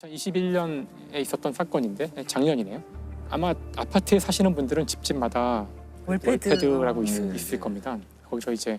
2021년에 있었던 사건인데 작년이네요. 아마 아파트에 사시는 분들은 집집마다 월패드라고 있을 겁니다. 거기서 이제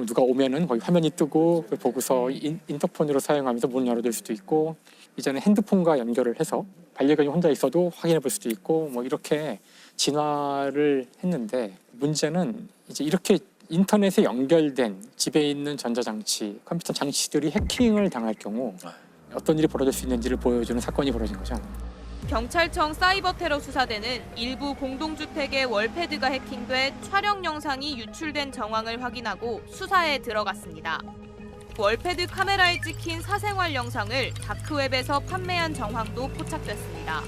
누가 오면은 거기 화면이 뜨고 그걸 보고서 인터폰으로 사용하면서 문 열어둘 수도 있고, 이제는 핸드폰과 연결을 해서 반려견이 혼자 있어도 확인해 볼 수도 있고, 뭐 이렇게 진화를 했는데, 문제는 이제 이렇게 인터넷에 연결된 집에 있는 전자장치, 컴퓨터 장치들이 해킹을 당할 경우 어떤 일이 벌어질 수 있는지를 보여주는 사건이 벌어진 거죠. 경찰청 사이버 테러 수사대는 일부 공동주택의 월패드가 해킹돼 촬영 영상이 유출된 정황을 확인하고 수사에 들어갔습니다. 월패드 카메라에 찍힌 사생활 영상을 다크웹에서 판매한 정황도 포착됐습니다.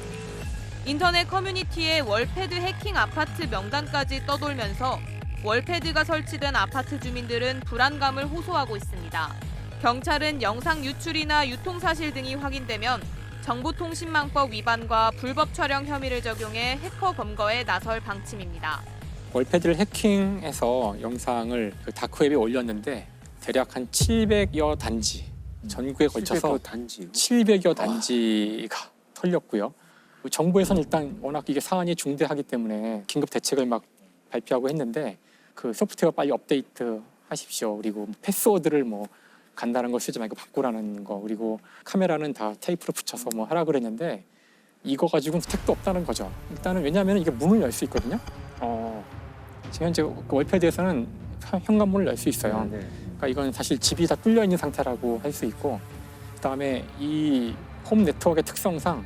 인터넷 커뮤니티에 월패드 해킹 아파트 명단까지 떠돌면서 월패드가 설치된 아파트 주민들은 불안감을 호소하고 있습니다. 경찰은 영상 유출이나 유통 사실 등이 확인되면 정보통신망법 위반과 불법 촬영 혐의를 적용해 해커 검거에 나설 방침입니다. 월패드를 해킹해서 영상을 그 다크웹에 올렸는데 대략 한 700여 단지, 전국에 걸쳐서 700여 단지가 털렸고요. 정부에서는 일단 워낙 이게 사안이 중대하기 때문에 긴급 대책을 막 발표하고 했는데, 그 소프트웨어 빨리 업데이트 하십시오. 그리고 패스워드를 뭐 간단한 거 쓰지 말고 바꾸라는 거, 그리고 카메라는 다 테이프로 붙여서 뭐 하라 그랬는데, 이거 가지고는 택도 없다는 거죠. 일단은 왜냐하면 이게 문을 열 수 있거든요. 지금 현재 그 월패드에서는 현관문을 열 수 있어요. 그러니까 이건 사실 집이 다 뚫려 있는 상태라고 할 수 있고, 그다음에 이 홈 네트워크의 특성상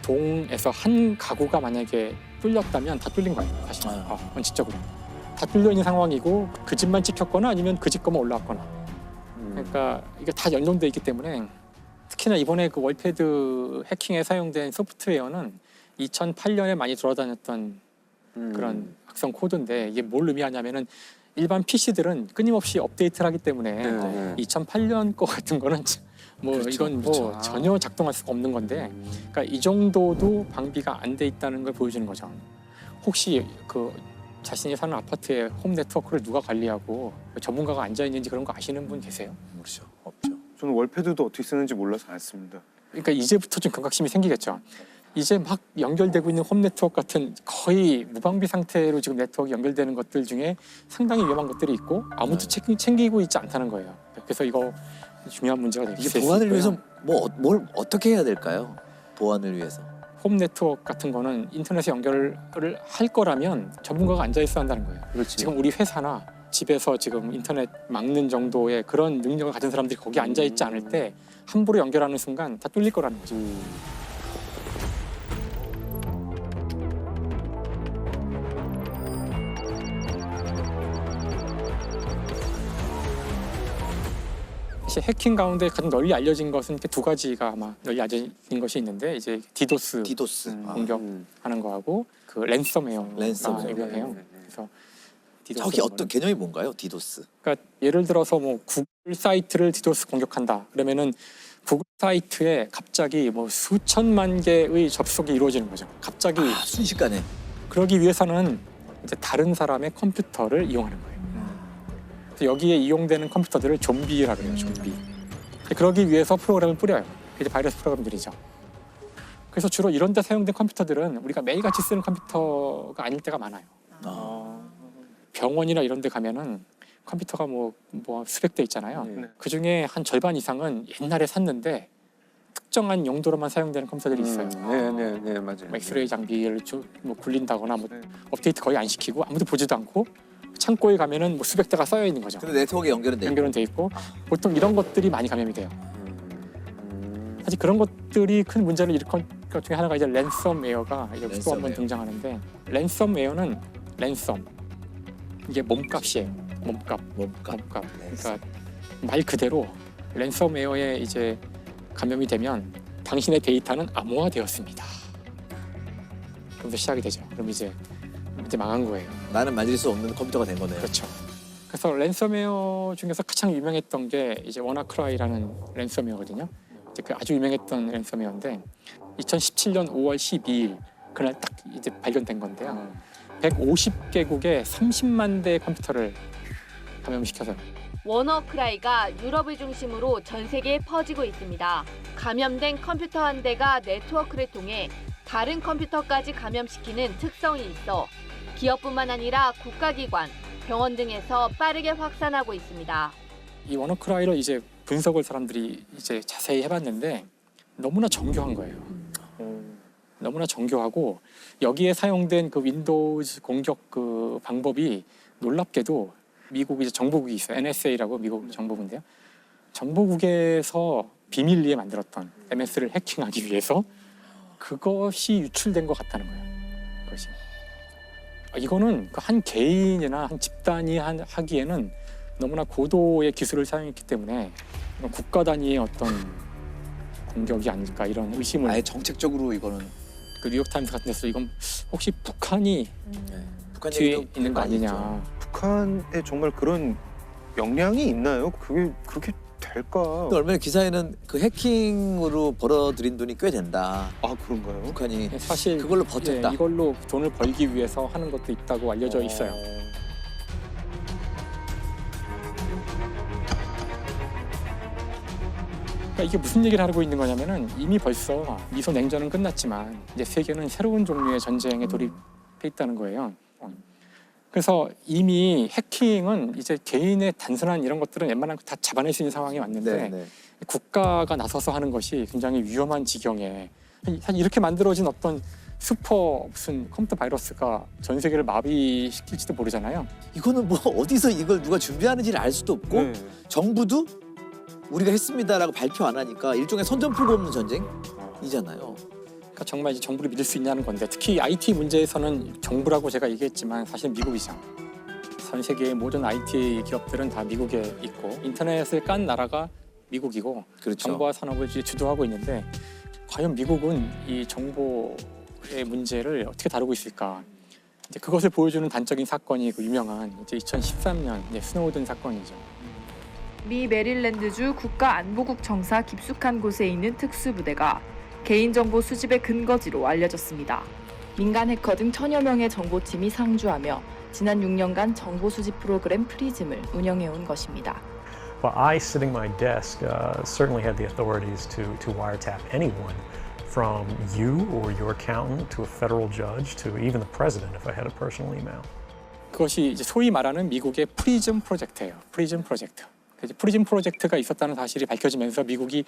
동에서 한 가구가 만약에 뚫렸다면 다 뚫린 거예요. 사실 원칙적으로 다 뚫려 있는 상황이고, 그 집만 찍혔거나 아니면 그 집 거만 올라왔거나. 그러니까 이게 다 연동돼 있기 때문에, 특히나 이번에 그 월패드 해킹에 사용된 소프트웨어는 2008년에 많이 돌아다녔던 그런 악성 코드인데, 이게 뭘 의미하냐면은 일반 PC들은 끊임없이 업데이트를 하기 때문에 2008년 거 같은 거는 뭐 그렇죠, 이건 뭐 그렇죠. 전혀 작동할 수가 없는 건데, 그러니까 이 정도도 방비가 안 돼 있다는 걸 보여주는 거죠. 혹시 그 자신이 사는 아파트의 홈 네트워크를 누가 관리하고 전문가가 앉아 있는지 그런 거 아시는 분 계세요? 모르죠. 없죠. 저는 월패드도 어떻게 쓰는지 몰라서 안 씁니다. 그러니까 이제부터 좀 경각심이 생기겠죠. 이제 막 연결되고 있는 홈 네트워크 같은 거의 무방비 상태로 지금 네트워크 연결되는 것들 중에 상당히 위험한 것들이 있고 아무도 챙기고 있지 않다는 거예요. 그래서 이거 중요한 문제가 될 수 있어요. 이게 보안을 위해서 뭘 어떻게 해야 될까요? 보안을 위해서. 홈 네트워크 같은 거는 인터넷에 연결을 할 거라면 전문가가 앉아 있어야 한다는 거예요. 그렇지. 지금 우리 회사나 집에서 지금 인터넷 막는 정도의 그런 능력을 가진 사람들이 거기 앉아 있지 않을 때 함부로 연결하는 순간 다 뚫릴 거라는 거죠. 사실 해킹 가운데 가장 널리 알려진 것은 이렇게 두 가지가 아마 널리 알려진 것이 있는데, 이제 디도스 공격하는 거하고 그 랜섬웨어가 유명해요. 그래서 저기 어떤 개념이 뭔가요? 디도스. 그러니까 예를 들어서 뭐 구글 사이트를 디도스 공격한다. 그러면은 구글 사이트에 갑자기 뭐 수천만 개의 접속이 이루어지는 거죠. 갑자기 순식간에. 그러기 위해서는 이제 다른 사람의 컴퓨터를 이용하는 거예요. 그래서 여기에 이용되는 컴퓨터들을 좀비라고 해요. 좀비. 그러기 위해서 프로그램을 뿌려요. 이제 바이러스 프로그램들이죠. 그래서 주로 이런 데 사용된 컴퓨터들은 우리가 매일같이 쓰는 컴퓨터가 아닐 때가 많아요. 병원이나 이런 데 가면은 컴퓨터가 뭐 수백 대 있잖아요. 그 중에 한 절반 이상은 옛날에 샀는데 특정한 용도로만 사용되는 컴퓨터들이 있어요. 네, 맞아요. 엑스레이 장비를 뭐 굴린다거나 뭐 업데이트 거의 안 시키고 아무도 보지도 않고 창고에 가면은 뭐 수백 대가 쌓여 있는 거죠. 근데 네트워크에 연결은 돼 있고 보통 이런 것들이 많이 감염이 돼요. 사실 그런 것들이 큰 문제를 일으킨 것 중에 하나가 이제 랜섬웨어가 여기 또 한번 등장하는데, 랜섬웨어는 랜섬, 이게 몸값이에요. 몸값. 그러니까 말 그대로 랜섬웨어에 이제 감염이 되면 당신의 데이터는 암호화되었습니다. 그러면서 시작이 되죠. 그럼 이제 망한 거예요. 나는 만질 수 없는 컴퓨터가 된 거네요. 그렇죠. 그래서 랜섬웨어 중에서 가장 유명했던 게 이제 워나크라이라는 랜섬웨어거든요. 이제 그 아주 유명했던 랜섬웨어인데 2017년 5월 12일 그날 딱 이제 발견된 건데요. 150개국의 30만 대의 컴퓨터를 감염시켜서 워너크라이가 유럽을 중심으로 전 세계에 퍼지고 있습니다. 감염된 컴퓨터 한 대가 네트워크를 통해 다른 컴퓨터까지 감염시키는 특성이 있어 기업뿐만 아니라 국가기관, 병원 등에서 빠르게 확산하고 있습니다. 이 워너크라이를 이제 분석을 사람들이 이제 자세히 해봤는데 너무나 정교한 거예요. 너무나 정교하고 여기에 사용된 그 윈도우즈 공격 그 방법이 놀랍게도 미국 이제 정보국이 있어요. NSA라고 미국 정보국인데요. 정보국에서 비밀리에 만들었던 MS를 해킹하기 위해서 그것이 유출된 것 같다는 거예요. 그것이. 이거는 한 개인이나 한 집단이 하기에는 너무나 고도의 기술을 사용했기 때문에 국가 단위의 어떤 공격이 아닐까 이런 의심을. 아예 정책적으로 이거는 그 뉴욕타임스 같은 데서 이건 혹시 북한이 북한 뒤에 얘기도 있는 거 많이 아니냐. 있죠. 북한에 정말 그런 역량이 있나요? 그게 그렇게 될까? 근데 얼마 전에 기사에는 그 해킹으로 벌어들인 돈이 꽤 된다. 아 그런가요? 북한이 사실 그걸로 버텼다. 이걸로 돈을 벌기 위해서 하는 것도 있다고 알려져 있어요. 그러니까 이게 무슨 얘기를 하고 있는 거냐면은 이미 벌써 미소 냉전은 끝났지만 이제 세계는 새로운 종류의 전쟁에 돌입해 있다는 거예요. 그래서 이미 해킹은 이제 개인의 단순한 이런 것들은 웬만한 거 다 잡아낼 수 있는 상황이 왔는데 네. 국가가 나서서 하는 것이 굉장히 위험한 지경에 사실 이렇게 만들어진 어떤 슈퍼 무슨 컴퓨터 바이러스가 전 세계를 마비시킬지도 모르잖아요. 이거는 뭐 어디서 이걸 누가 준비하는지를 알 수도 없고 네. 정부도 우리가 했습니다라고 발표 안 하니까 일종의 선전포고 없는 전쟁이잖아요. 그러니까 정말 이제 정부를 믿을 수 있냐는 건데 특히 IT 문제에서는 정부라고 제가 얘기했지만 사실 미국이죠. 전 세계의 모든 IT 기업들은 다 미국에 있고 인터넷을 깐 나라가 미국이고 그렇죠. 정보화 산업을 이제 주도하고 있는데 과연 미국은 이 정보의 문제를 어떻게 다루고 있을까? 이제 그것을 보여주는 단적인 사건이 그 유명한 이제 2013년 이제 스노우든 사건이죠. 미 메릴랜드주 국가안보국 정사 깊숙한 곳에 있는 특수부대가 개인정보 수집의 근거지로 알려졌습니다. 민간 해커 등 1000여 명의 정보팀이 상주하며 지난 6년간 정보 수집 프로그램 프리즘을 운영해온 것입니다. Well, I, sitting my desk, certainly had the authorities to wiretap anyone, from you or your accountant to a federal judge to even the president if I had a personal email. 그것이 이제 소위 말하는 미국의 프리즘 프로젝트예요. 프리즘 프로젝트. 프리즘 프로젝트가 있었다는 사실이 밝혀지면서 미국이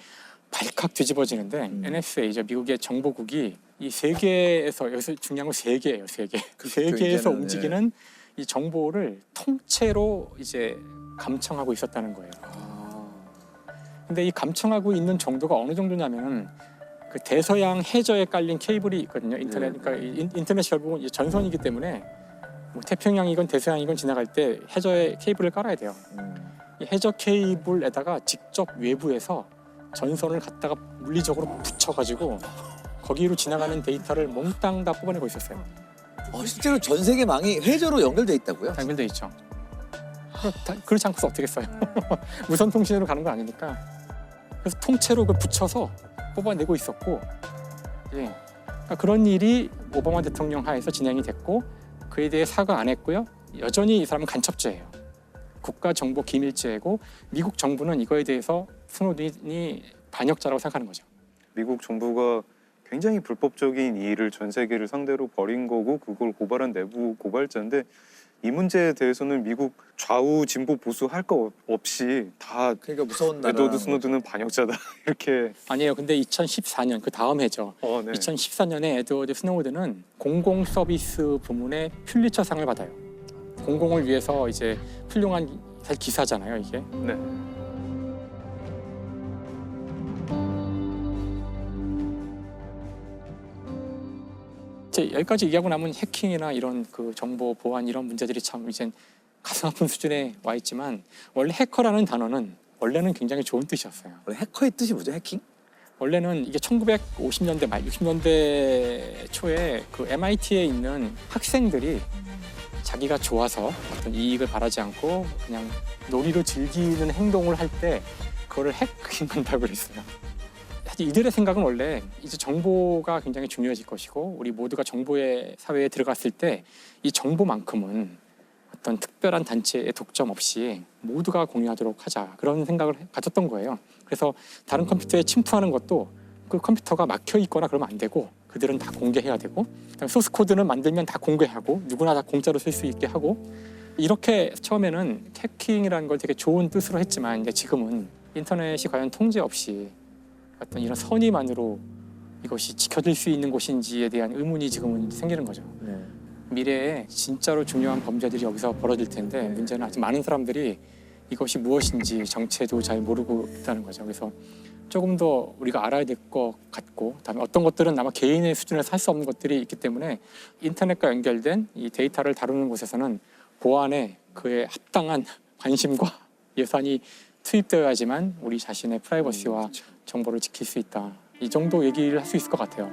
발칵 뒤집어지는데 NSA죠. 미국의 정보국이 이 세계에서 여기서 중요한 건 세계예요. 세계. 그 세계에서 이제는, 움직이는 이 정보를 통째로 이제 감청하고 있었다는 거예요. 근데 이 감청하고 있는 정도가 어느 정도냐면은 그 대서양 해저에 깔린 케이블이 있거든요. 인터넷. 그러니까 인터넷이 결국은 이제 전선이기 때문에 뭐 태평양이건 대서양이건 지나갈 때 해저에 케이블을 깔아야 돼요. 이 해저 케이블에다가 직접 외부에서 전선을 갖다가 물리적으로 붙여가지고 거기로 지나가는 데이터를 몽땅 다 뽑아내고 있었어요. 실제로 전 세계 망이 해저로 연결돼 있다고요? 연결돼 있죠. 그렇지 않고서 어떻게 써요? 무선 통신으로 가는 거 아니니까. 그래서 통째로 그 붙여서 뽑아내고 있었고, 예. 그러니까 그런 일이 오바마 대통령 하에서 진행이 됐고 그에 대해 사과 안 했고요. 여전히 이 사람은 간첩죄예요. 국가정보기밀죄고 미국 정부는 이거에 대해서 스노든이 반역자라고 생각하는 거죠. 미국 정부가 굉장히 불법적인 이 일을 전 세계를 상대로 벌인 거고 그걸 고발한 내부 고발자인데 이 문제에 대해서는 미국 좌우 진보 보수 할 거 없이 다 그러니까 무서운 나라. 에드워드 스노든은 반역자다 이렇게. 아니에요. 근데 2014년 그 다음 해죠. 네. 2014년에 에드워드 스노든은 공공 서비스 부문의 퓰리처상을 받아요. 공공을 위해서 이제 훌륭한 기사잖아요, 이게. 네. 여기까지 얘기하고 나면 해킹이나 이런 그 정보 보안 이런 문제들이 참 이제 가슴 아픈 수준에 와 있지만 원래 해커라는 단어는 원래는 굉장히 좋은 뜻이었어요. 원래 해커의 뜻이 뭐죠? 해킹? 원래는 이게 1950년대 말 60년대 초에 그 MIT에 있는 학생들이 자기가 좋아서 어떤 이익을 바라지 않고 그냥 놀이로 즐기는 행동을 할 때 그거를 해킹한다고 그랬어요. 사실 이들의 생각은 원래 이제 정보가 굉장히 중요해질 것이고 우리 모두가 정보의 사회에 들어갔을 때 이 정보만큼은 어떤 특별한 단체의 독점 없이 모두가 공유하도록 하자 그런 생각을 가졌던 거예요. 그래서 다른 컴퓨터에 침투하는 것도 그 컴퓨터가 막혀 있거나 그러면 안 되고 그들은 다 공개해야 되고 그다음에 소스 코드는 만들면 다 공개하고 누구나 다 공짜로 쓸 수 있게 하고 이렇게 처음에는 해킹이라는 걸 되게 좋은 뜻으로 했지만 이제 지금은 인터넷이 과연 통제 없이 어떤 이런 선의만으로 이것이 지켜질 수 있는 곳인지에 대한 의문이 지금은 생기는 거죠. 네. 미래에 진짜로 중요한 범죄들이 여기서 벌어질 텐데 문제는 아직 많은 사람들이 이것이 무엇인지 정체도 잘 모르고 있다는 거죠. 그래서 조금 더 우리가 알아야 될 것 같고 그다음에 어떤 것들은 아마 개인의 수준에서 할 수 없는 것들이 있기 때문에 인터넷과 연결된 이 데이터를 다루는 곳에서는 보안에 그에 합당한 관심과 예산이 투입되어야지만 우리 자신의 프라이버시와 정보를 지킬 수 있다. 이 정도 얘기를 할 수 있을 것 같아요.